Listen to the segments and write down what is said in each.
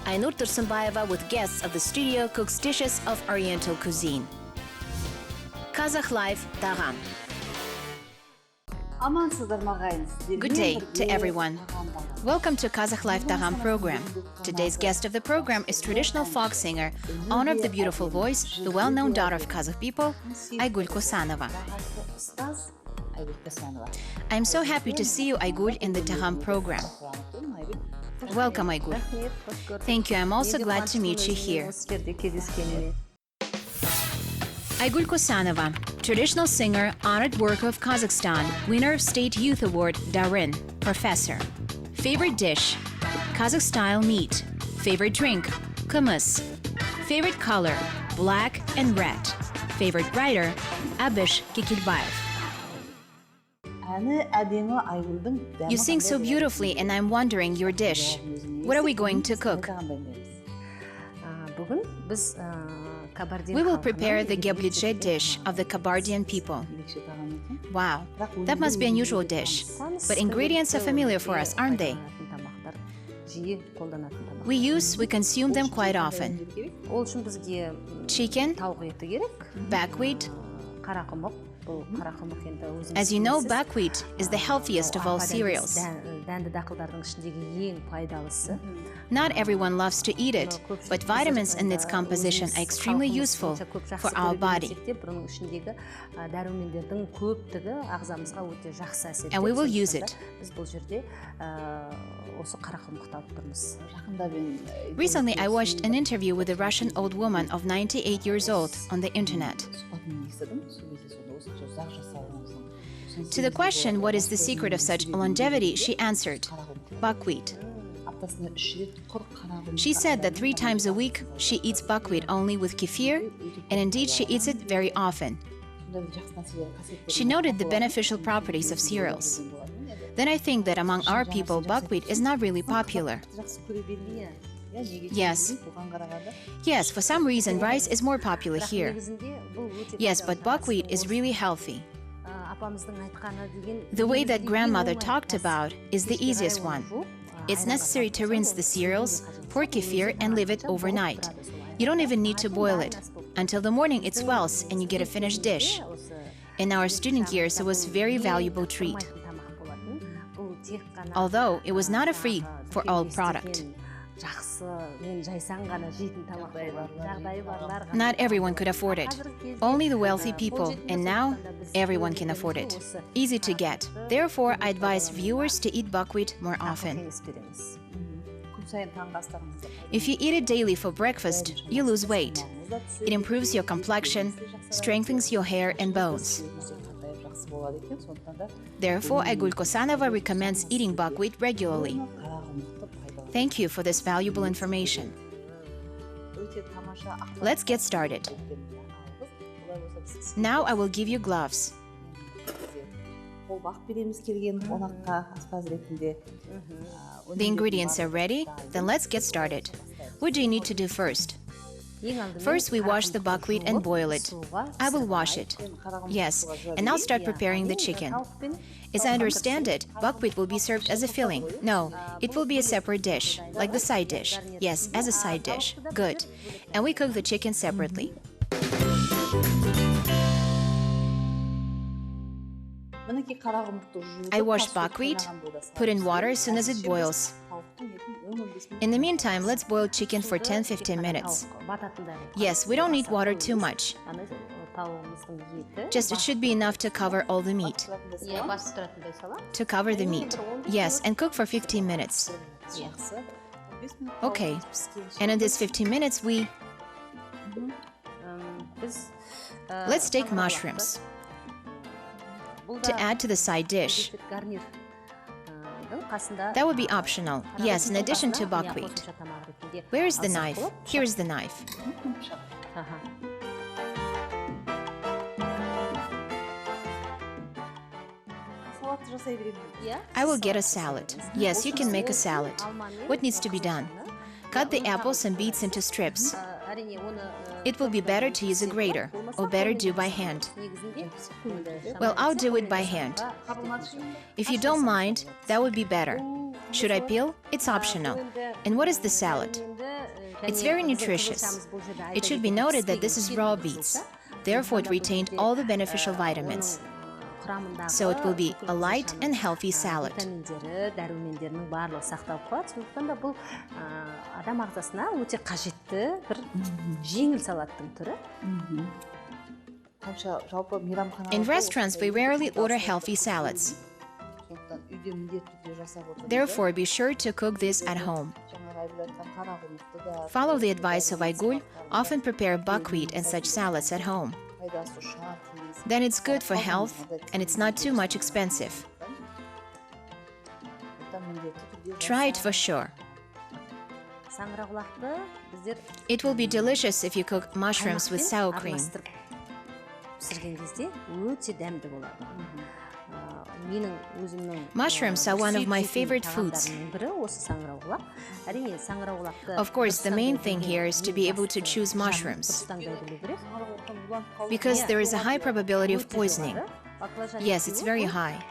Ainur Tursunbayeva with guests of the studio cooks dishes of Oriental cuisine. Qazaq Life Tagam. Good day to everyone. Welcome to Qazaq Life Tagam program. Today's guest of the program is traditional folk singer, owner of the beautiful voice, the well-known daughter of Kazakh people, Aigul Kosanova. I am so happy to see you, Aigul, in the Tagam program. Welcome, Aigul. Thank you. I'm also glad to meet you here. Aigul Kosanova, traditional singer, honored worker of Kazakhstan, winner of State Youth Award, Darin, professor. Favorite dish, Kazakh-style meat. Favorite drink, kumыс. Favorite color, black and red. Favorite writer, Abish Kikilbayev. You sing so beautifully, and I'm wondering your dish. What are we going to cook? We will prepare the Gadlibzhe dish of the Kabardian people. Wow, that must be an unusual dish. But ingredients are familiar for us, aren't they? We consume them quite often. Chicken, buckwheat. As you know, buckwheat is the healthiest of all cereals. Not everyone loves to eat it, but vitamins in its composition are extremely useful for our body. And we will use it. Recently, I watched an interview with a Russian old woman of 98 years old on the internet. To the question, what is the secret of such longevity, she answered, buckwheat. She said that 3 times a week she eats buckwheat only with kefir, and indeed she eats it very often. She noted the beneficial properties of cereals. Then I think that among our people, buckwheat is not really popular. Yes, for some reason rice is more popular here. Yes, but buckwheat is really healthy. The way that grandmother talked about is the easiest one. It's necessary to rinse the cereals, pour kefir and leave it overnight. You don't even need to boil it. Until the morning it swells and you get a finished dish. In our student years, it was a very valuable treat. Although it was not a free for all product. Not everyone could afford it. Only the wealthy people, and now everyone can afford it. Easy to get. Therefore, I advise viewers to eat buckwheat more often. If you eat it daily for breakfast, you lose weight. It improves your complexion, strengthens your hair and bones. Therefore, Aigul Kosanova recommends eating buckwheat regularly. Thank you for this valuable information. Let's get started. Now I will give you gloves. The ingredients are ready, then let's get started. What do you need to do first? First, we wash the buckwheat and boil it. I will wash it. Yes, and I'll start preparing the chicken. As I understand it, buckwheat will be served as a filling. No, it will be a separate dish, like the side dish. Yes, as a side dish. Good. And we cook the chicken separately. I wash buckwheat, put in water as soon as it boils. In the meantime, let's boil chicken for 10-15 minutes. Yes, we don't need water too much. Just it should be enough to cover all the meat. To cover the meat. Yes, and cook for 15 minutes. Okay, and in this 15 minutes let's take mushrooms to add to the side dish. That would be optional. Yes, in addition to buckwheat. Where is the knife? Here is the knife. I will get a salad. Yes, you can make a salad. What needs to be done? Cut the apples and beets into strips. It will be better to use a grater, or better do by hand. Well, I'll do it by hand. If you don't mind, that would be better. Should I peel? It's optional. And what is the salad? It's very nutritious. It should be noted that this is raw beets. Therefore, it retained all the beneficial vitamins. So it will be a light and healthy salad. Дәрумендерінің барлығы сақталып қалады. Сондықтан да бұл адам ағзасына өте қажетті бір жеңіл салаттың түрі. In restaurants, we rarely order healthy salads. Therefore, be sure to cook this at home. Follow the advice of Aigul, often prepare buckwheat and such salads at home. Then it's good for health and it's not too much expensive. Try it for sure. It will be delicious if you cook mushrooms with sour cream. Mushrooms are one of my favorite foods. Of course, the main thing here is to be able to choose mushrooms, because there is a high probability of poisoning. Yes, it's very high.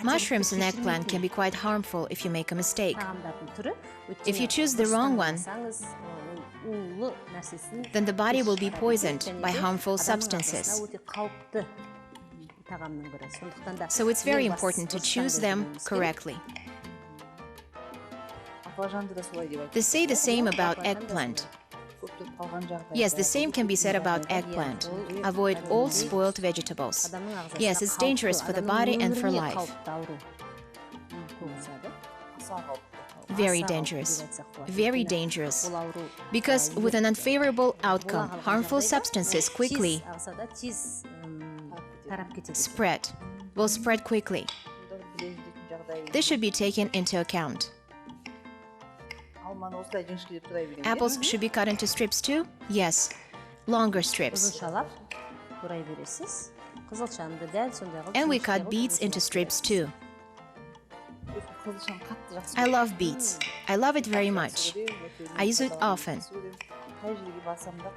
Mushrooms and eggplant can be quite harmful if you make a mistake. If you choose the wrong one, then the body will be poisoned by harmful substances. So it's very important to choose them correctly. They say the same about eggplant. Yes, the same can be said about eggplant. Avoid all spoiled vegetables. Yes, it's dangerous for the body and for life. Very dangerous. Very dangerous. Because with an unfavorable outcome, harmful substances quickly will spread quickly. This should be taken into account. Apples should be cut into strips too? Yes, longer strips. And we cut beets into strips too. I love beets. I love it very much. I use it often.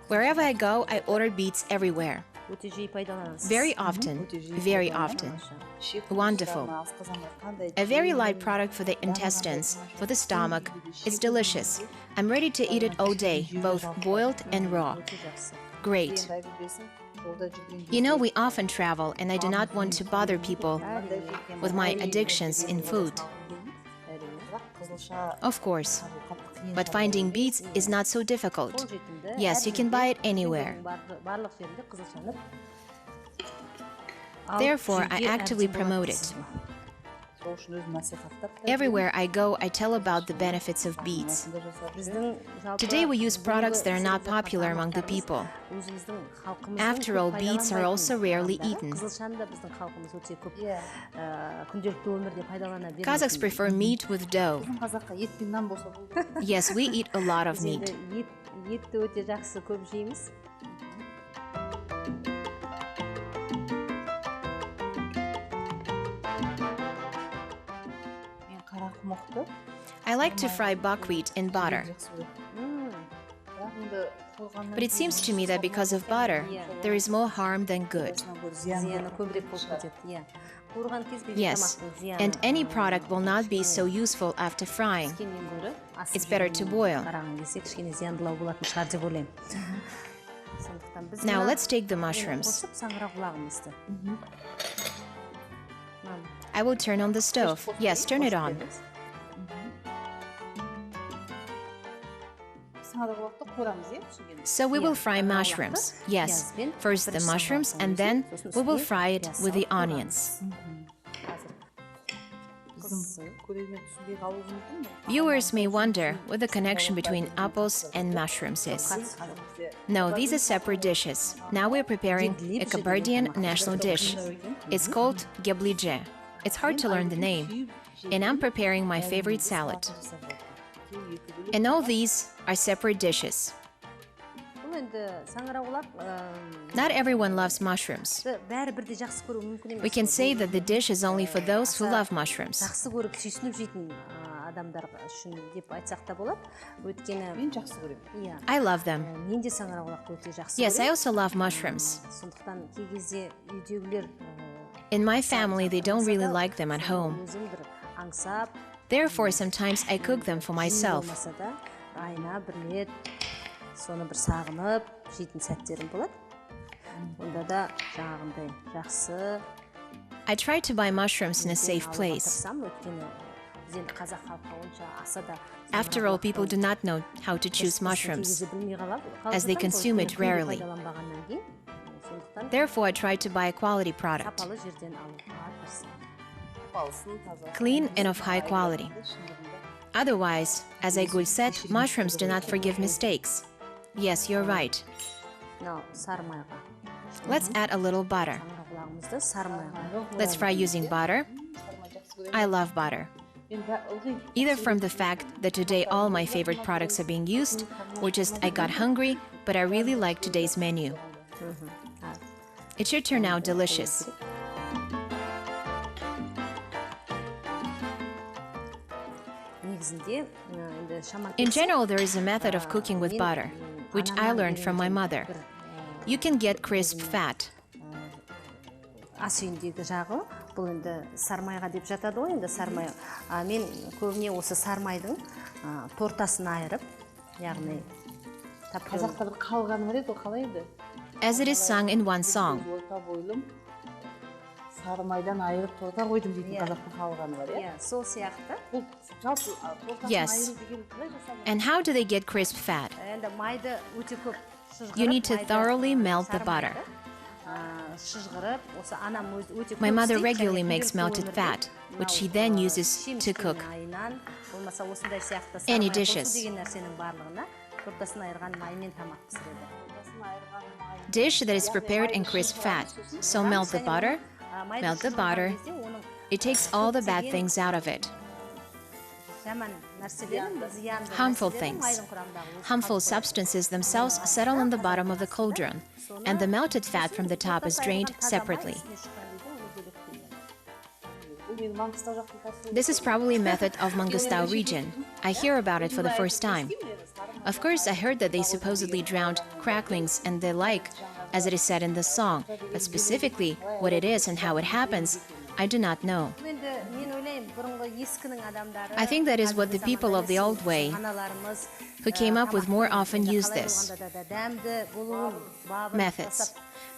Wherever I go, I order beets everywhere. Very often, very often. Wonderful. A very light product for the intestines, for the stomach. It's delicious. I'm ready to eat it all day, both boiled and raw. Great. You know, we often travel, and I do not want to bother people with my addictions in food. Of course. But finding beets is not so difficult. Yes, you can buy it anywhere. Therefore, I actively promote it. Everywhere I go, I tell about the benefits of beets. Today we use products that are not popular among the people. After all, beets are also rarely eaten. Kazakhs prefer meat with dough. Yes, we eat a lot of meat. I like to fry buckwheat in butter. But it seems to me that because of butter, there is more harm than good. Yes, and any product will not be so useful after frying. It's better to boil. Now let's take the mushrooms. I will turn on the stove. Yes, turn it on. So we will fry mushrooms. Yes, first the mushrooms and then we will fry it with the onions. Viewers may wonder what the connection between apples and mushrooms is. No, these are separate dishes. Now we're preparing a Kabardian national dish. It's called Gadlibzhe. It's hard to learn the name. And I'm preparing my favorite salad. And all these are separate dishes. Not everyone loves mushrooms. We can say that the dish is only for those who love mushrooms. I love them. Yes, I also love mushrooms. In my family, they don't really like them at home. Therefore, sometimes I cook them for myself. соны бір сағынып жейтін сәттерім болады. Онда да жаңағындай жақсы. I try to buy mushrooms in a safe place. After all, people do not know how to choose mushrooms, as they consume it rarely. Therefore, I try to buy a quality product. Clean and of high quality. Otherwise, as Aigul said, mushrooms do not forgive mistakes. Yes, you're right. Let's add a little butter. Let's fry using butter. I love butter. Either from the fact that today all my favorite products are being used, or just I got hungry, but I really like today's menu. It should turn out delicious. In general, there is a method of cooking with butter, which I learned from my mother. You can get crisp fat. Ас үйіндегі жағы, бұл енді сармайға деп жатады ғой, енді сармай. Мен көбіне осы сармайдың тортасын айырып, яғни Қазақта бір қалған бар еді, ол қалай еді? As it is sung in one song. Сармайдан айырып торта қойдым дейтін қазақтың қалғаны бар, иә? Сол сияқты. Бұл жалпы тортасын Yes. айыру деген қалай жасалады? And how do they get crisp fat? Енді майды өте көп шыжғырып. You need to thoroughly melt the butter. Шыжғырып, осы анам өте көп. My mother regularly makes melted fat, which she then uses to cook Болмаса осындай сияқты any dishes. деген нәрсенің барлығына тортасын айырған маймен тамақ пісіреді. Dish that is prepared in crisp fat. So melt the butter. It takes all the bad things out of it. Harmful things. Harmful substances themselves settle on the bottom of the cauldron, and the melted fat from the top is drained separately. This is probably a method of Mangostau region. I hear about it for the first time. Of course, I heard that they supposedly drowned cracklings and the like, as it is said in the song, but specifically what it is and how it happens, I do not know. I think that is what the people of the old way, who came up with more often, use this.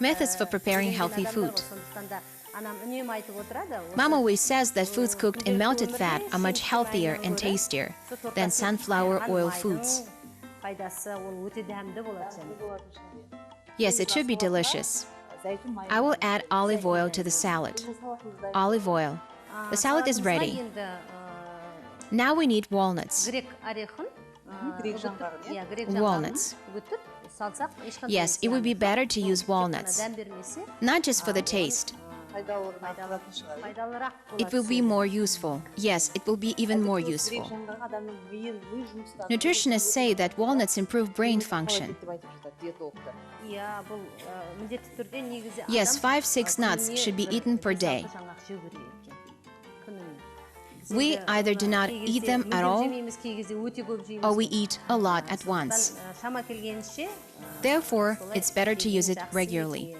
Methods for preparing healthy food. Mom always says that foods cooked in melted fat are much healthier and tastier than sunflower oil foods. Yes, it should be delicious. I will add olive oil to the salad. Olive oil. The salad is ready. Now we need walnuts. Walnuts. Yes, it would be better to use walnuts. Not just for the taste. It will be more useful. Yes, it will be even more useful. Nutritionists say that walnuts improve brain function. Yes, 5-6 nuts should be eaten per day. We either do not eat them at all, or we eat a lot at once. Therefore, it's better to use it regularly.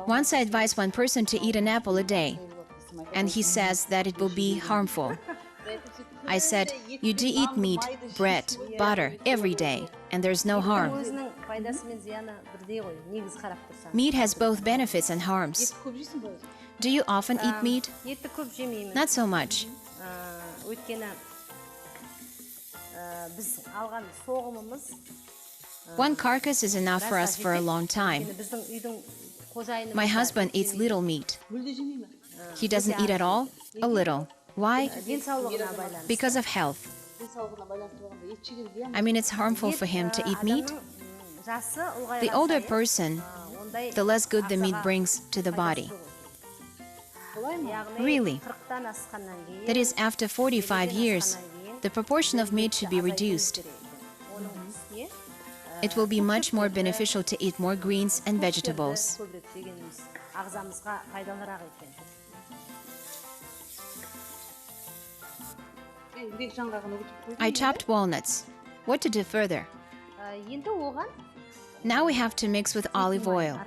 Once I advised one person to eat an apple a day, and he says that it will be harmful. I said, you do eat meat, bread, butter every day, and there's no harm. Meat has both benefits and harms. Do you often eat meat? Not so much. One carcass is enough for us for a long time. My husband eats little meat. He doesn't eat at all? A little. Why? Because of health. I mean, it's harmful for him to eat meat. The older person, the less good the meat brings to the body. Really? That is, after 45 years, the proportion of meat should be reduced. It will be much more beneficial to eat more greens and vegetables. I chopped walnuts. What to do further? Now we have to mix with olive oil.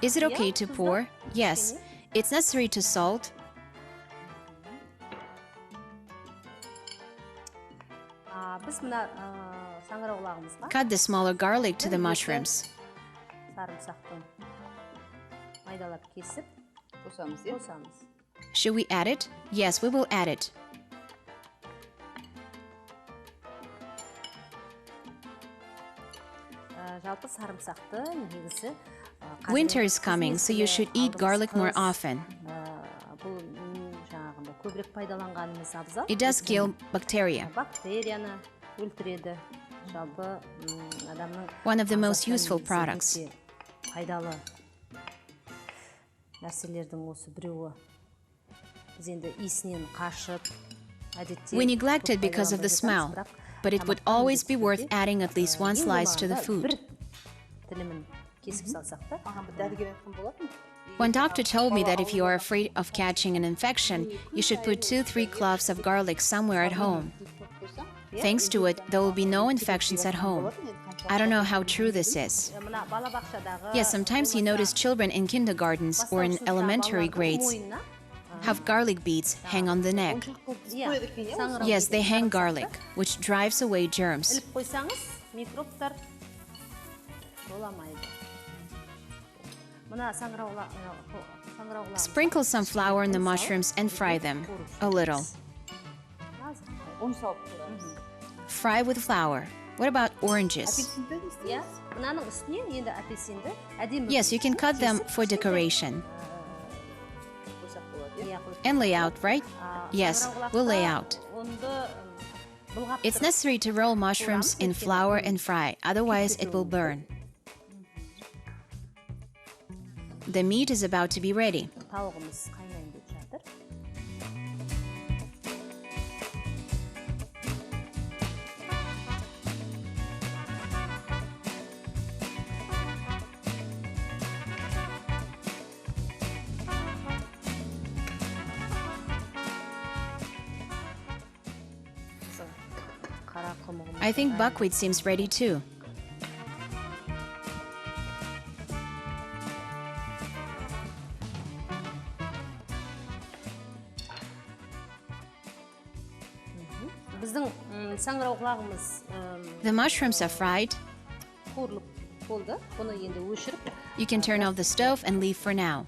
Is it okay to pour? Yes. It's necessary to salt. Біз мына саңырауқұлағымызға Cut the smaller garlic to the mushrooms. сарымсақтың майдалап кесіп Қосамыз, иә? қосамыз. Should we add it? Yes, we will add it. Жалпы сарымсақты негізі Winter is coming, so you should eat garlic more often. Бұл жаңағында көбірек пайдаланғанымыз абзал. It does kill bacteria. Бактерияны өлтіреді. Жалпы адамның One of the most useful products. Пайдалы нәрселердің осы біреуі. Біз енді иісінен қашып, әдетте We neglect it because of the smell, but it would always be worth adding at least one slice to the food. тілімін кесіп салсақ та. Дәрігер айтқан болатын. One doctor told me that if you are afraid of catching an infection, you should put 2-3 cloves of garlic somewhere at home. Thanks to it, there will be no infections at home. I don't know how true this is. Мына балабақшадағы Yes, sometimes you notice children in kindergartens or in elementary grades have garlic beads hang on the neck. Yes, they hang garlic, which drives away germs. іліп қойсаңыз, микробтар жоламайды. Мына саңырауқұлақ Sprinkle some flour on the mushrooms and fry them a little. Оны салып қоямыз. Fry with flour. What about oranges? Апельсинді де Иә, істейміз. мынаның үстіне енді апельсинді әдемі Yes, you can cut them for decoration. Қойсақ болады, иә? And lay out, right? Yes, we'll lay out. It's necessary to roll mushrooms in flour and fry, otherwise it will burn. The meat is about to be ready. Тауығымыз қайнайын деп жатыр. Қара қымығымыз I think buckwheat seems ready too. біздің саңырауқұлағымыз The mushrooms are fried. қуырылып болды. Бұны енді өшіріп, You can turn off the stove and leave for now.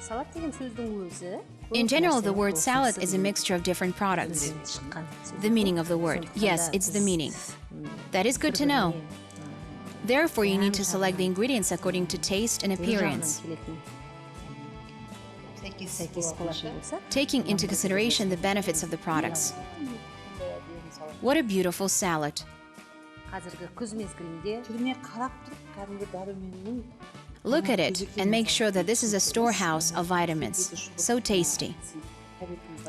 салат деген сөздің өзі. In general, the word salad is a mixture of different products. The meaning of the word. Yes, it's the meaning. That is good to know. Therefore, you need to select the ingredients according to taste and appearance, taking into consideration the benefits of the products. What a beautiful salad. Қазіргі күз мезгілінде Түріне қарап тұрып, кәдімгі дәруменнің Look at it and make sure that this is a storehouse of vitamins. So tasty.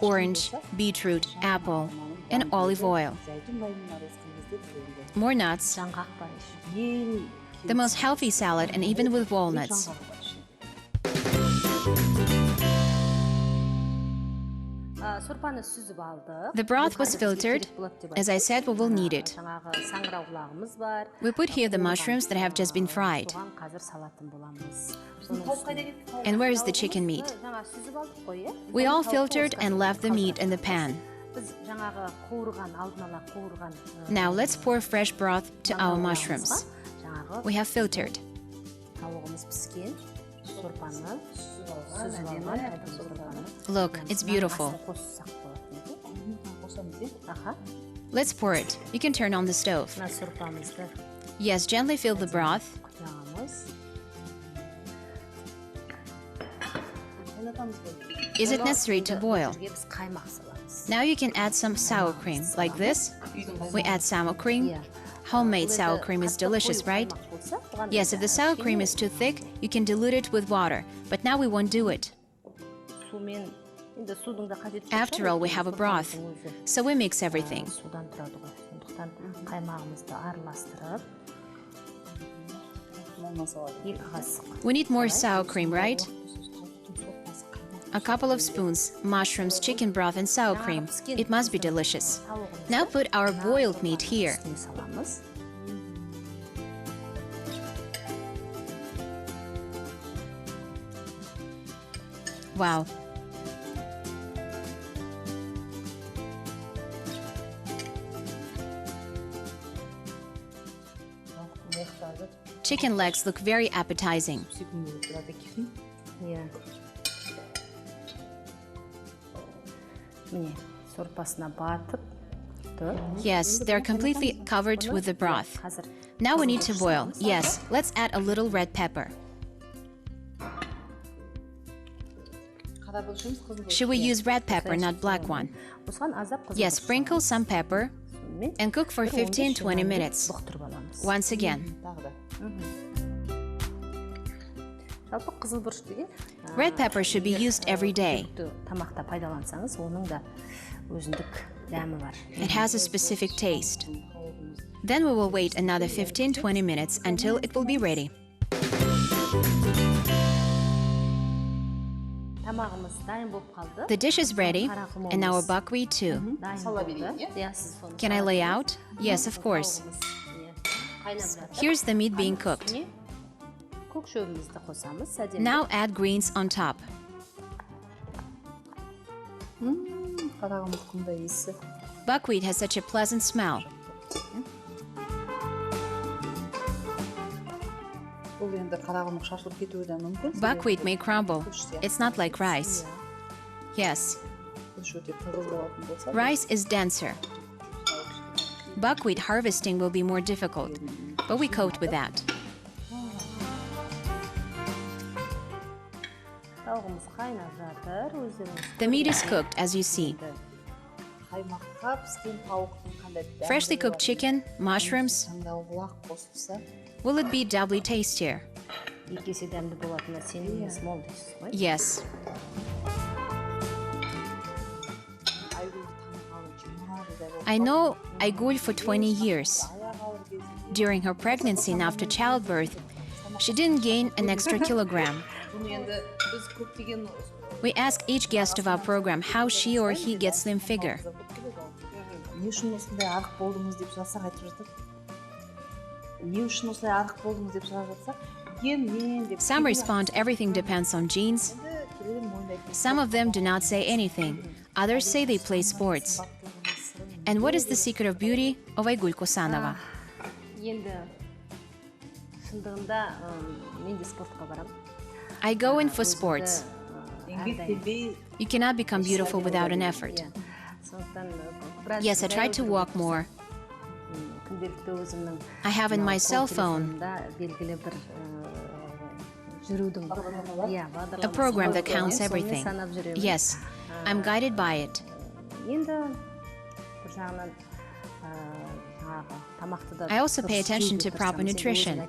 Orange, beetroot, apple, and olive oil. зәйтүн майының арасында бізде More nuts, жаңғақ бар еще. ең the most healthy salad, and even with walnuts. Сорпаны сүзіп алдық. The broth was filtered. As I said, we will need it. Жаңағы саңырауқұлағымыз бар. We put here the mushrooms that have just been fried. Соған қазір салатын боламыз. And where is the chicken meat? Жаңа сүзіп алдық қой, иә? We all filtered and left the meat in the pan. Біз жаңағы қуырған, алдын ала қуырған Now let's pour fresh broth to our mushrooms. жаңағы We have filtered. тауығымыз піскен сорпаны сүзіп алған сорпаны. Look, it's beautiful. Қоссақ болады. қосамыз, иә? Аха. Let's pour it. You can turn on the stove. Мына сорпамызды Yes, gently fill the broth. құямыз. Қайнатамыз ғой. Is it necessary to boil? Жерге біз қаймақ саламыз. Now you can add some sour cream, like this. We add sour cream. Иә. Homemade sour cream is delicious, right? Yes, if the sour cream is too thick, you can dilute it with water. But now we won't do it. Сумен енді судың да қажеті жоқ. After all, we have a broth. Сорпамыздың өзі, So we mix everything. судан тұрады ғой. Сондықтан қаймағымызды араластырып, Молынан салады. 2 қасық. We need more sour cream, right? A couple of spoons, mushrooms, chicken broth, and sour cream. It must be delicious. Now put our boiled meat here. Үстіне саламыз. Wow. Chicken legs look very appetizing. Иә. Міне, сорпасына батып тұр. Yes, they're completely covered with the broth. Now we need to boil. Yes, let's add a little red pepper. Should we use red pepper, not black one? Yes, sprinkle some pepper and cook for 15-20 minutes. Once again. Red pepper should be used every day. It has a specific taste. Then we will wait another 15-20 minutes until it will be ready. The dish is ready, and our buckwheat too. Can I lay out? Yes, of course. Here's the meat being cooked. Now add greens on top. Buckwheat has such a pleasant smell. Buckwheat may crumble. It's not like rice. Yes. Rice is denser. Buckwheat harvesting will be more difficult, but we cope with that. The meat is cooked, as you see. Freshly cooked chicken, mushrooms. Will it be doubly tastier? Yes. I know Aigul for 20 years. During her pregnancy and after childbirth, she didn't gain an extra kilogram. We ask each guest of our program how she or he gets slim figure. Some respond everything depends on genes. Some of them do not say anything. Others say they play sports. And what is the secret of beauty of Aigul Kosanova? I go in for sports. You cannot become beautiful without an effort. Yes, I try to walk more. I have in my cell phone a program that counts everything. Yes, I'm guided by it. I also pay attention to proper nutrition.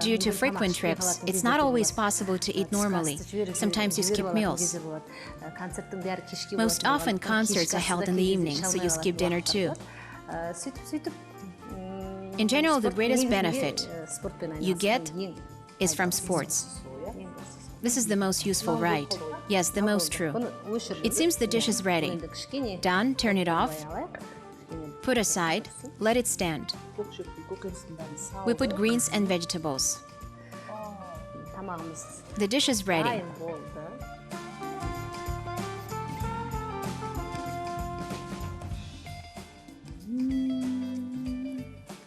Due to frequent trips, it's not always possible to eat normally. Sometimes you skip meals. Most often concerts are held in the evening, so you skip dinner too. In general, the greatest benefit you get is from sports. This is the most useful, right? Yes, the most true. It seems the dish is ready. Done, turn it off. Put aside, let it stand. We put greens and vegetables. The dish is ready.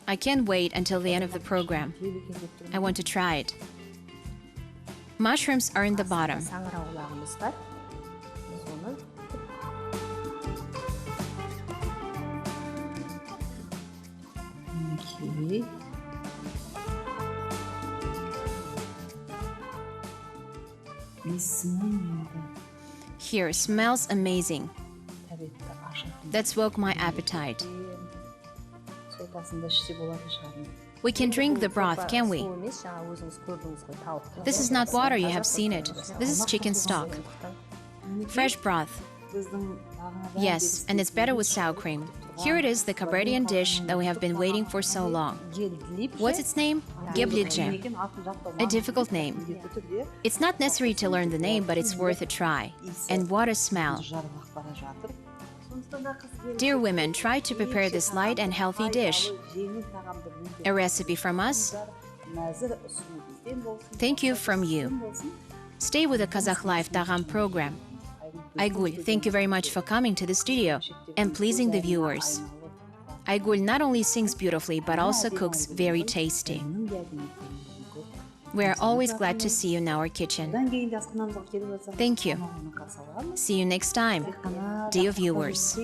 I can't wait until the end of the program. I want to try it. Mushrooms are in the bottom. Here, smells amazing. That woke my appetite. We can drink the broth, can we? This is not water, you have seen it. This is chicken stock. Fresh broth. Yes, and it's better with sour cream. Here it is, the Kabardian dish that we have been waiting for so long. What's its name? Gadlibzhe. A difficult name. It's not necessary to learn the name, but it's worth a try. And what a smell. Dear women, try to prepare this light and healthy dish. A recipe from us. Thank you from you. Stay with the Qazaq Live Tagam program. Aigul, thank you very much for coming to the studio and pleasing the viewers. Aigul not only sings beautifully but also cooks very tasty. We're always glad to see you in our kitchen. Thank you. See you next time, dear viewers.